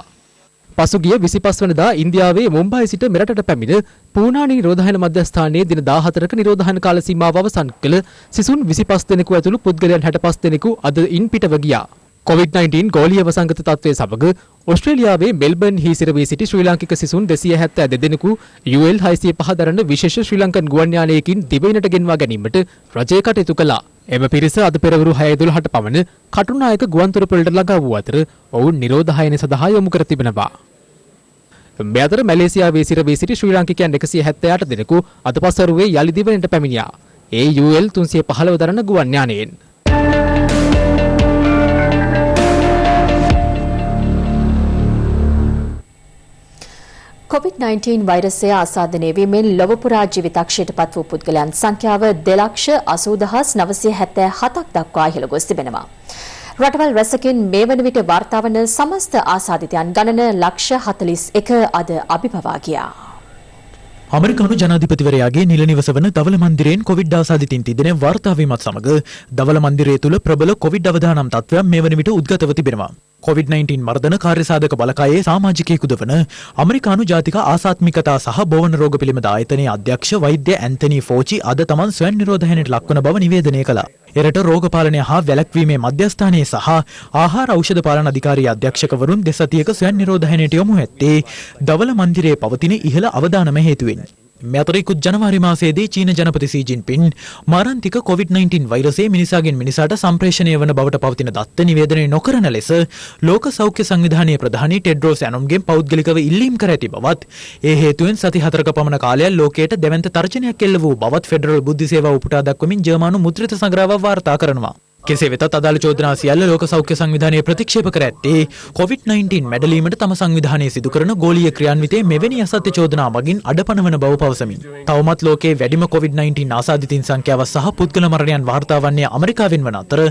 පසුගිය 25 වෙනිදා ඉන්දියාවේ මුම්බායි සිට මෙරටට පැමිණ පූනානි නිරෝධායන මධ්‍යස්ථානයේ දින 14ක නිරෝධායන කාල සීමාව අවසන් කළ සිසුන් 25 දෙනෙකු ඇතුළු පුද්ගලයන් 65 දෙනෙකු අද ඉන් පිටව ගියා. COVID-19 ගෝලීය වසංගත තත්ත්වයේ සමග ඕස්ට්‍රේලියාවේ මෙල්බර්න් හි සිරවී සිටි ශ්‍රී ලාංකික සිසුන් 272 දෙනෙකු UL 605 දරන විශේෂ ශ්‍රී ලංකන් ගුවන් යානයකින් දිවයිනට ගෙන්වා ගැනීමට රජය කටයුතු කළා. එම පිරිස අද පෙරවරු 6:12ට පමණ කටුනායක ගුවන්තොටුපළට ළඟා වූ අතර ඔවුන් නිරෝධායන සඳහා යොමු කර තිබෙනවා. මේ අතර මැලේසියාවේ සිරවී සිටි ශ්‍රී ලාංකිකයන් 178 දෙනෙකු අද පසරුවේ යලි දිවයිනට පැමිණියා. ඒ UL 315 දරන ගුවන් යානයෙන්. COVID-19 වෛරසය ආසාදනය වීමෙන් ලොව පුරා ජීවිතක්ෂයට පත් වූ පුද්ගලයන් සංඛ්‍යාව 2,80,977ක් දක්වා ඉහළ ගොස් තිබෙනවා. රටවල් රැසකින් මේ වන විට වාර්තා වන සමස්ත ආසාදිතයන් ගණන 41 අද අභිබවා ගියා. අමරිකානු ජනාධිපතිවරයාගේ නිල නිවස වන දවල මන්දිරයෙන් කොවිඩ් ආසාදිතින් තිදෙන වාර්තා වීමත් සමග දවල මන්දිරය තුල ප්‍රබල කොවිඩ් අවදානම් තත්ත්වයක් මේ වන විට උද්ගතව තිබෙනවා. COVID-19 මර්ධන කාර්යසාධක බලකායේ සමාජිකයෙකුද වන අමරිකානු ජාතික ආසාත්මිකතා සහ බෝවන රෝග පිළිබඳ ආයතනයේ අධ්‍යක්ෂ වෛද්‍ය ඇන්තනි ෆෝචි අද තමන් ස්වයං නිරෝධායනයට ලක්වන බව නිවේදනය කළා. එරට රෝග පාලනය හා වැළැක්වීමේ මධ්‍යස්ථානයේ සහ ආහාර ඖෂධ පාලන අධිකාරිය අධ්‍යක්ෂකවරුන් දෙසතියක ස්වයං නිරෝධායනයට යොමු ඇත්තේ දවල මන්දිරයේ පවතින ඉහළ අවදානම හේතුවෙන්. මේ අතර ඉකුත් ජනවාරි මාසයේදී චීන ජනපති සී ජින්පින් මාරාන්තික COVID-19 වෛරසය මිනිසාගෙන් මිනිසාට සම්ප්‍රේෂණය වන බවට පවතින දත්ත නිවේදනය නොකරන ලෙස ලෝක සෞඛ්‍ය සංවිධානයේ ප්‍රධානී ටෙඩ්රෝස් ඇනොම්ගෙන් පෞද්ගලිකව ඉල්ලීම් කර ඇති බවත් ඒ හේතුවෙන් සති 4ක පමණ කාලයක් ලෝකයට දෙවන්ත තර්ජනයක් එල්ල වූ බවත් ෆෙඩරල් බුද්ධි සේවාව උපුටා දක්වමින් ජර්මනු මුද්‍රිත සංග්‍රහව වාර්තා කරනවා. කෙසේ වෙතත් අදාළ චෝදනා සියල්ල ලෝක සෞඛ්‍ය සංවිධානය ප්‍රතික්ෂේප කර ඇත්තේ COVID-19 මැඩලීමට තම සංවිධානය සිදු කරන ගෝලීය ක්‍රියාන්විතයේ මෙවැනි අසත්‍ය චෝදනා මගින් අඩපණවන බව පවසමින් තවමත් ලෝකයේ වැඩිම COVID-19 ආසාදිතින් සංඛ්‍යාව සහ පුද්ගල මරණයන් වාර්තා වන්නේ අමරිකාවෙන් වන අතර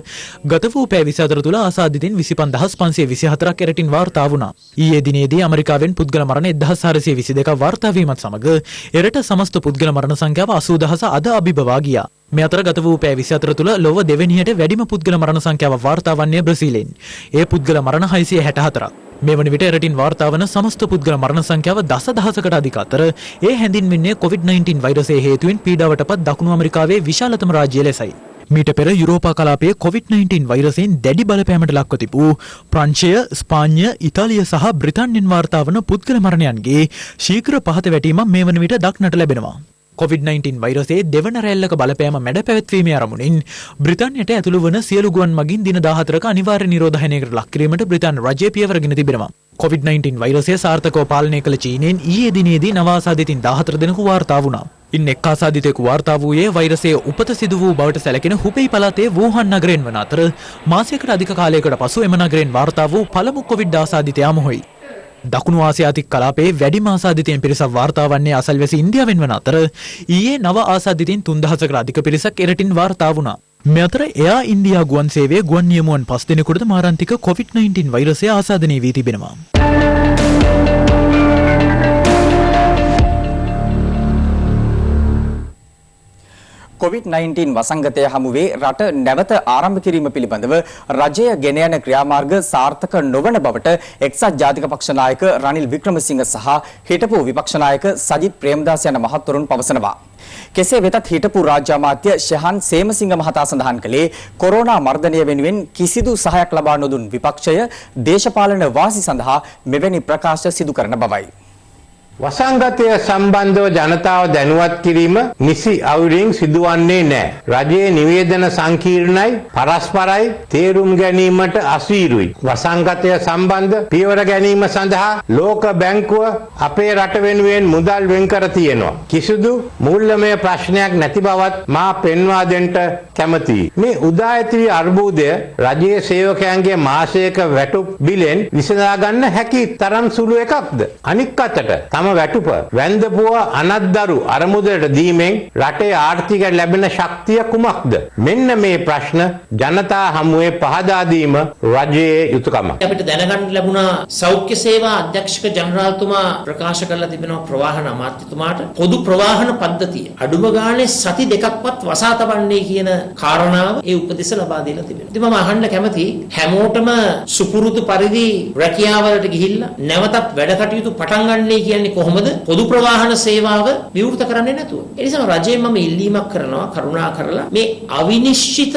ගත වූ පැය 24 තුළ ආසාදිතින් 25524ක් එරටින් වාර්තා වුණා. ඊයේ දිනේදී අමරිකාවෙන් පුද්ගල මරණ 1422ක් වාර්තා වීමත් සමග එරට සමස්ත පුද්ගල මරණ සංඛ්‍යාව 80000 අද අභිබවා ගියා. මේ අතර ගත වූ පැය 24 තුළ ලොව දෙවෙනියට වැඩිම පුද්ගල මරණ සංඛ්‍යාව වාර්තා වන්නේ බ්‍රසීලෙන්. ඒ පුද්ගල මරණ 664ක්. මේ වන විට එරටින් වාර්තා වන සමස්ත පුද්ගල මරණ සංඛ්‍යාව දසදහසකට අධික අතර ඒ හැඳින්වෙන්නේ COVID-19 වෛරසය හේතුවෙන් පීඩාවටපත් දකුණු ඇමරිකාවේ විශාලතම රාජ්‍ය ලෙසයි. මීට පෙර යුරෝපා කලාපයේ COVID-19 වෛරසයෙන් දැඩි බලපෑමට ලක්ව තිබූ ප්‍රංශය, ස්පාඤ්ඤ, ඉතාලිය සහ බ්‍රිතාන්‍යයෙන් වාර්තා වන පුද්ගල මරණයන්ගේ ශීඝ්‍ර පහත වැටීමක් මේ වන විට දක්නට ලැබෙනවා. COVID-19 වෛරසයේ දෙවන රැල්ලක බලපෑම මැඩ පැවැත්වීමේ අරමුණින් බ්‍රිතාන්‍යයට ඇතුළු වන සියලු ගුවන් මගින් දින 14ක අනිවාර්ය නිරෝධායනයකට ලක් කිරීමට බ්‍රිතාන්‍ය රජය පියවරගෙන තිබෙනවා. COVID-19 වෛරසය සාර්ථකව පාලනය කළ චීනයෙන් ඊයේ දිනේදී නව ආසාදිතින් 14 දෙනෙකු වාර්තා වුණා. ඉන් එක් ආසාදිතයෙකු වාර්තා වූයේ වෛරසයේ උපත සිදු වූ බවට සැලකෙන හුබෙයි පළාතේ වූහන් නගරයෙන් වන අතර මාසයකට අධික කාලයකට පසු එම නගරයෙන් වාර්තා වූ පළමු COVID ආසාදිතයා මොහොයි. දකුණු ආසියාතික කලාපයේ වැඩිම ආසාදිතයන් පිරිසක් වාර්තා වන්නේ අසල්වැසි ඉන්දියාවෙන් වන අතර ඊයේ නව ආසාදිතයන් 3000කට අධික පිරිසක් එරටින් වාර්තා වුණා. මේ අතර එයා ඉන්දියා ගුවන් සේවයේ ගුවන් නියමුවන් 5 දෙනෙකුට මාරාන්තික COVID-19 වෛරසය ආසාදනය වී තිබෙනවා. COVID-19 වසංගතය හමුවේ රට නැවත ආරම්භ කිරීම පිළිබඳව රජය ගෙන යන ක්‍රියාමාර්ග සාර්ථක නොවන බවට එක්සත් ජාතික පක්ෂ නායක රනිල් වික්‍රමසිංහ සහ හිටපු විපක්ෂ නායක සජිත් ප්‍රේමදාස යන මහත්වරුන් පවසනවා. කෙසේ වෙතත් හිටපු රාජ්‍ය අමාත්‍ය ශහන් සේමසිංහ මහතා සඳහන් කළේ කොරෝනා මර්ධනය වෙනුවෙන් කිසිදු සහයක් ලබා නොදුන් විපක්ෂය දේශපාලන වාසි සඳහා මෙවැනි ප්‍රකාශ සිදු කරන බවයි. වසංගතය සම්බන්ධව ජනතාව දැනුවත් කිරීම නිසි අවුරින් සිදුවන්නේ නැහැ. රජයේ නිවේදන සංකීර්ණයි, පරස්පරයි, තේරුම් ගැනීමට අසීරුයි. වසංගතය සම්බන්ධ පියවර ගැනීම සඳහා ලෝක බැංකුව අපේ රට වෙනුවෙන් මුදල් වෙන් කර තියෙනවා. කිසිදු මූල්‍යමය ප්‍රශ්නයක් නැති බවත් මා පෙන්වා දෙන්න කැමතියි. මේ උදා ඇති අර්බුදය රජයේ සේවකයන්ගේ මාසයක වැටුප් බිලෙන් විසඳා ගන්න හැකි තරම් සුළු එකක්ද? අනික් අතට වැටුප වැන්දපුව අනද්දරු අරමුදලට දීමෙන් රටේ ආර්ථිකයට ලැබෙන ශක්තිය කුමක්ද? මෙන්න මේ ප්‍රශ්න ජනතා හමුවේ පහදා දීම රජයේ යුතුයකමක්. අපිට දැනගන්න ලැබුණා සෞඛ්‍ය සේවා අධ්‍යක්ෂක ජනරාල්තුමා ප්‍රකාශ කරලා තිබෙනවා ප්‍රවාහන අමාත්‍යතුමාට පොදු ප්‍රවාහන පද්ධතිය අඩුම ගානේ සති දෙකක්වත් වසා තබන්නේ කියන කාරණාව ඒ උපදෙස් ලබා දීලා තිබෙනවා. ඉතින් මම අහන්න කැමතියි හැමෝටම සුපුරුදු පරිදි රැකියාවලට ගිහිල්ලා නැවතත් වැඩ කටයුතු පටන් ගන්නයි කියන්නේ කොහොමද පොදු ප්‍රවාහන සේවාව විවෘත කරන්නේ නැතුව. ඒ නිසා රජයෙන් මම ඉල්ලීමක් කරනවා කරුණා කරලා මේ අවිනිශ්චිත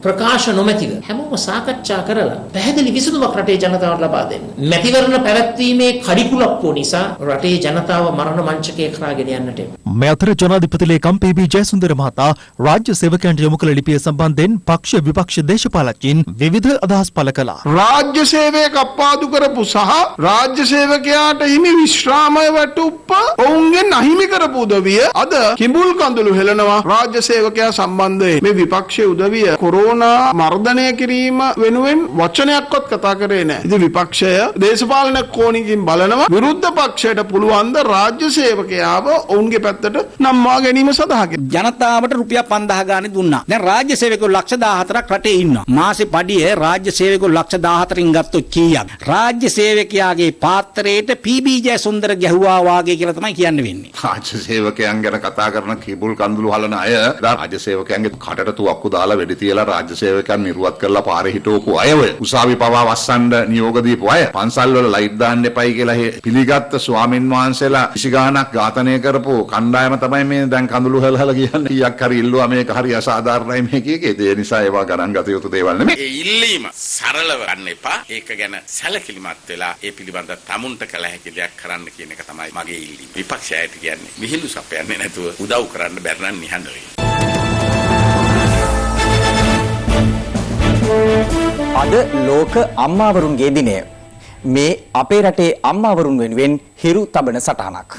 ප්‍රකාශ නොමැතිව හැමෝම සාකච්ඡා කරලා පැහැදිලි විසඳුමක් රටේ ජනතාවට ලබා දෙන්න. මැතිවරණ පැවැත්වීමේ කඩිකුලක්කෝ නිසා රටේ ජනතාව මරණ මංචකයේ කරා ගෙන යන්නට. මේ අතර ජනාධිපති ලේකම් පී.බී. ජයසුන්දර මහතා රාජ්‍ය සේවකයන්ට යොමු කළ ලිපිය සම්බන්ධයෙන් පක්ෂ විපක්ෂ දේශපාලකයන් විවිධ අදහස් පළ කළා. රාජ්‍ය සේවය කප්පාදු කරපු සහ රාජ්‍ය සේවකයාට හිමි විශ්‍රාමය වැටුප්ප ඔවුන්ගෙන් අහිමි කරපු උදවිය අද කිඹුල් කඳුළු හෙලනවා රාජ්‍ය සේවකයා සම්බන්ධයෙන්. මේ විපක්ෂයේ උදවිය කොරෝනා මර්ධනය කිරීම වෙනුවෙන් වචනයක්වත් කතා කරේ නැහැ. ඉතින් විපක්ෂය දේශපාලන කෝණකින් බලනවා විරුද්ධ පක්ෂයට පුළුවන් ද රාජ්‍ය සේවකයාව ඔවුන්ගේ පැත්තට නම්වා ගැනීම සඳහා. ජනතාවට රුපියල් 5000 ගානේ දුන්නා. දැන් රාජ්‍ය සේවකයෝ ලක්ෂ 14ක් රටේ ඉන්නවා. මාසේ පඩිය රාජ්‍ය සේවකයෝ ලක්ෂ 14න් ගත්තොත් කීයක්? රාජ්‍ය සේවකයාගේ පාත්‍රයට පී.බී. ජයසුන්දර ගැහුවා වාගේ කියලා තමයි කියන්න වෙන්නේ. රාජ්‍ය සේවකයන් ගැන කතා කරන කිඹුල් කඳුළු හලන අය රාජ්‍ය සේවකයන්ගේ කටට තුවක්කු දාලා වෙඩි තියලා රාජ්‍ය සේවකයන් නිරුවත් කරලා පාරේ හිටවපු අයව උසාවි පවා වස්සන්න නියෝග දීපු අය පන්සල් වල ලයිට් දාන්න එපයි කියලා පිළිගත්ත ස්වාමින් වහන්සේලා ඉසිගානක් ඝාතනය කරපු කණ්ඩායම තමයි මේ දැන් කඳුළු හලහල කියන්නේ. කීයක් හරි ඉල්ලුවා මේක හරි අසාධාරණයි මේ කීකේ. ඒ නිසා ඒවා ගණන් ගත යුතු දේවල් නෙමෙයි. ඒ ඉල්ලීම සරලව ගන්න එපා. ඒක ගැන සැලකිලිමත් වෙලා ඒ පිළිබඳ තමුන්ට කළ හැකි දෙයක් කරන්න කියන එක තමයි මගේ ඉල්ලීම. විපක්ෂයට කියන්නේ විහිළු සපයන්නේ නැතුව උදව් කරන්න බැරි නම් නිහඬ වෙන්න. අද ලෝක අම්මාවරුන්ගේ දිනය. මේ අපේ රටේ අම්මාවරුන් වෙනුවෙන් හිරු තබන සටහනක්.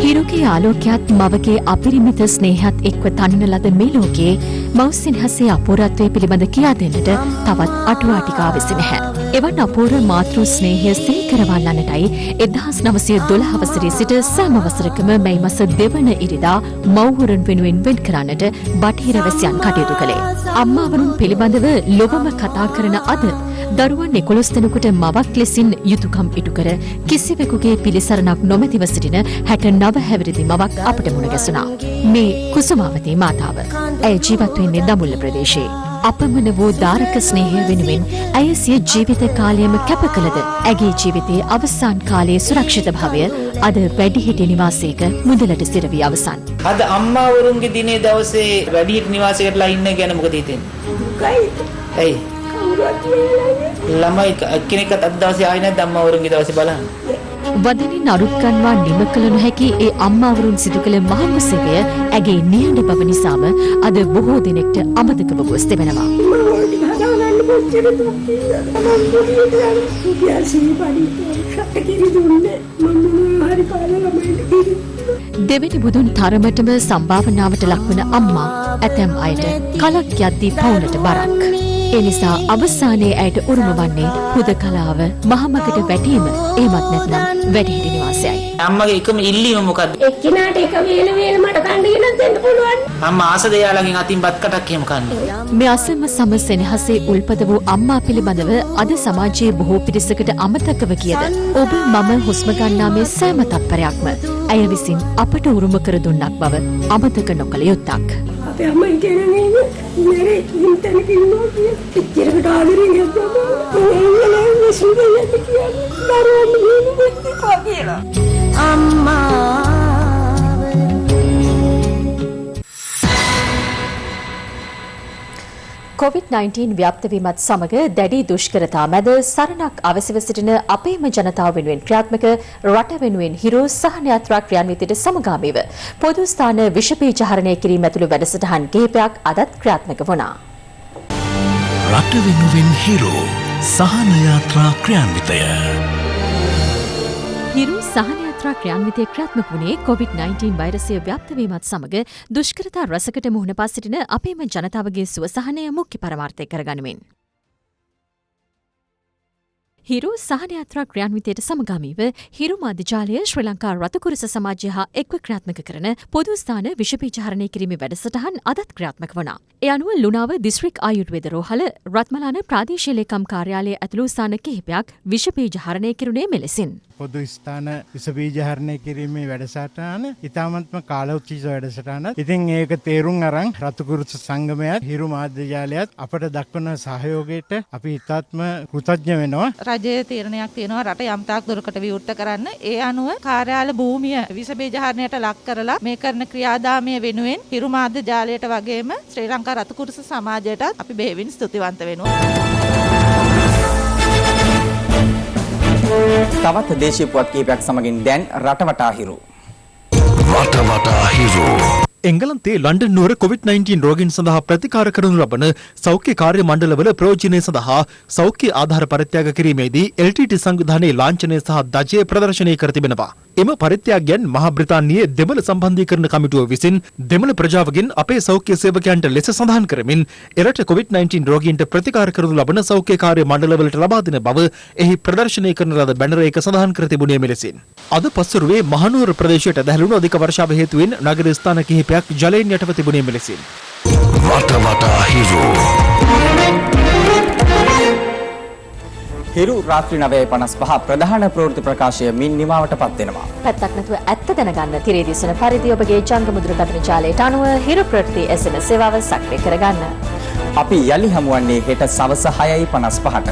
හිරුගේ ආලෝකයත් මවගේ අපරිමිත ස්නේහත් එක්ව තනින ලද මේ ලෝකයේ මව්සිනහසේ අපූර්වත්වය පිළිබඳ කියා දෙන්නට තවත් අටුවා ටික අවශ්‍ය නැහැ. එවන් අපූර්ව මාතෘ ස්නේහය සිහි කරවන්නටයි 1912 වසරේ සිට සෑම වසරකම මැයි මාස 2 වන ඉරිදා මව්වරුන් වෙනුවෙන් වෙන් කරන්නට බටහිර වැසියන් කටයුතු කළේ. අම්මාවරුන් පිළිබඳව ලොවම කතා කරන අද දරුවන් 11 දෙනෙකුට මවක් ලෙසින් යුතුයකම් ඉටු කර කිසිවෙකුගේ පිළිසරණක් නොමැතිව සිටින 69 හැවිරිදි මවක් අපට මුණ ගැසුණා. මේ කුසුමාවතී මාතාව. ඇය ජීවත් වෙන්නේ දඹුල්ල ප්‍රදේශයේ. අපමණ වූ දාරක ස්නේහය වෙනුවෙන් ඇය සිය ජීවිත කාලයම කැප කළද ඇගේ ජීවිතයේ අවසාන කාලයේ සුරක්ෂිත භාවය අද වැඩිහිටි නිවාසයක මුදලට සිරවී අවසන්. අද අම්මාවරුන්ගේ දිනේ දවසේ වැඩිහිටි නිවාසයකටලා ඉන්න ගැන මොකද හිතෙන්නේ? ඇයි? ළමයි කෙනෙක්වත් අද දවසේ ආවේ නැද්ද අම්මාවරුන්ගේ දවසේ බලන්න? වදනින් අරුත් ගන්වා නිම කළ නොහැකි ඒ අම්මාවරුන් සිදු කළ මහඟු සේවය ඇගේ නිහඬ බව නිසාම අද බොහෝ දෙනෙක්ට අමතකව ගොස් තිබෙනවා. දෙවෙනි බුදුන් තරමටම සම්භාවනාවට ලක්වන අම්මා ඇතැම් අයට කලක් යද්දී පවුලට බරක්. ඒ නිසා අවසානයේ ඇයට උරුම වන්නේ හුදකලාව මහමගට වැටීම එහෙමත් නැත්නම් වැඩිහිටි නිවාසයයි. අම්මගේ එකම ඉල්ලීම මොකද්ද? එක්කිනාට එක වේල මට කන්න ගෙනත් දෙන්න පුළුවන්. අම්මා ආස දෙයාලගෙන් අතින් බත් කටක් එහෙම කන්න. මේ අසම සම සෙනෙහසේ උල්පත වූ අම්මා පිළිබඳව අද සමාජයේ බොහෝ පිරිසකට අමතකව කියද ඔබ මම හුස්ම ගන්නා මේ සෑම තත්පරයක්ම ඇය විසින් අපට උරුම කර දුන්නක් බව අමතක නොකළ යුත්තක්. අපේ අම්මා කියන්නේ නේද ඉන්ටර්නෙට් ඉන්නවා පිටිරකට ආදරෙන් යනවා විශ්වවිද්‍යාලයට කියන්නේ දරුවෝ කියලා අම්මා COVID-19 ව්‍යාප්ත වීමත් සමග දැඩි දුෂ්කරතා මැද සරණක් අවශ්‍යව සිටින අපේම ජනතාව වෙනුවෙන් ක්‍රියාත්මක රට වෙනුවෙන් හිරු සහන යාත්‍රා ක්‍රියාන්විතයට සමගාමීව පොදු ස්ථාන විෂ බීජ හරණය කිරීම ඇතුළු වැඩසටහන් කිහිපයක් අදත් ක්‍රියාත්මක වුණා. රට වෙනුවෙන් හිරු සහන යාත්‍රා ක්‍රියාන්විතය. හිරු සහන යාත්‍රා ක්‍රියාන්විතය ක්‍රියාත්මක වුණේ COVID-19 වෛරසය ව්‍යාප්ත වීමත් සමග දුෂ්කරතා රසකට මුහුණ පා සිටින අපේම ජනතාවගේ සුව සහනය මුඛ්‍ය පරමාර්ථය කරගනිමින්. හිරු සහන යාත්‍රා ක්‍රියාන්විතයට සමගාමීව හිරු මාධ්‍ය ජාලය ශ්‍රී ලංකා රතුකුරුස සමාජය හා එක්ව ක්‍රියාත්මක කරන පොදු ස්ථාන විෂ බීජ හරණය කිරීමේ වැඩසටහන් අදත් ක්‍රියාත්මක වුණා. ඒ අනුව ලුණාව දිස්ත්‍රික් ආයුර්වේද රෝහල රත්මලාන ප්‍රාදේශීය ලේකම් කාර්යාලය ඇතුළු ස්ථාන කිහිපයක් විෂ බීජ හරණය කිරුණේ මෙලෙසින්. පොදු ස්ථාන විෂ බීජ හරණය කිරීමේ වැඩසටහන ඉතාමත්ම කාලෝචිත වැඩසටහනක්. ඉතින් ඒක තේරුම් අරන් රතුකුරුස සංගමයත් හිරු මාධ්‍ය ජාලයත් අපට දක්වන සහයෝගයට අපි ඉතාත්ම කෘතඥ වෙනවා. රජයේ තීරණයක් තියෙනවා රට යම් තාක් දුරකට විවෘත කරන්න. ඒ අනුව කාර්යාල භූමිය විෂ බීජ හරණයට ලක් කරලා මේ කරන ක්‍රියාදාමය වෙනුවෙන් හිරු මාධ්‍ය ජාලයට වගේම ශ්‍රී ලංකා රතුකුරුස සමාජයටත් අපි බෙහෙවින් ස්තුතිවන්ත වෙනවා. තවත් දේශීය පුවත් කිහිපයක් සමගින් දැන් රටවටා හිරු. රටවටා හිරු. එංගලන්තයේ ලන්ඩන් නුවර COVID-19 රෝගීන් සඳහා ප්‍රතිකාර කරනු ලබන සෞඛ්‍ය කාර්ය මණ්ඩලවල ප්‍රයෝජනය සඳහා සෞඛ්‍ය ආධාර පරිත්‍යාග කිරීමේදී LTT සංවිධානයේ ලාංඡනය සහ ධජය ප්‍රදර්ශනය කර තිබෙනවා. එම පරිත්‍යාගයන් මහා බ්‍රිතාන්‍යයේ දෙමළ සම්බන්ධීකරණ කමිටුව විසින් දෙමළ ප්‍රජාවගෙන් අපේ සෞඛ්‍ය සේවකයන්ට ලෙස සඳහන් කරමින් එරට COVID-19 රෝගීන්ට ප්‍රතිකාර කරනු ලබන සෞඛ්‍ය කාර්ය මණ්ඩලවලට ලබා දෙන බව එහි ප්‍රදර්ශනය කරන ලද බැනර එක සඳහන් කර තිබුණේ මෙලෙසින්. අද පස්වරුවේ මහනුවර ප්‍රදේශයට දැහැළුණු අධික වර්ෂාව හේතුවෙන් නගර ස්ථාන කිහිපයක් ජලයෙන් යටව තිබුණේ මෙලෙසින්. රටවටා හිරු. හිරු රාත්‍රී 9:55 ප්‍රධාන ප්‍රවෘත්ති ප්‍රකාශය මින් නිමාවට පත් වෙනවා. පැත්තක් නැතුව ඇත්ත දැනගන්න තිරේ දිසන පරිදි ඔබගේ ජංගම දුරකථන ජාලයට අනුව හිරු ප්‍රවෘත්ති SMS සේවාව සක්‍රිය කරගන්න. අපි යලි හමුවන්නේ හෙට සවස 6:55ට.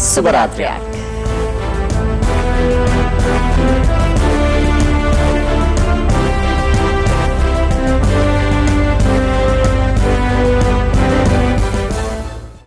සුබ රාත්‍රියක්.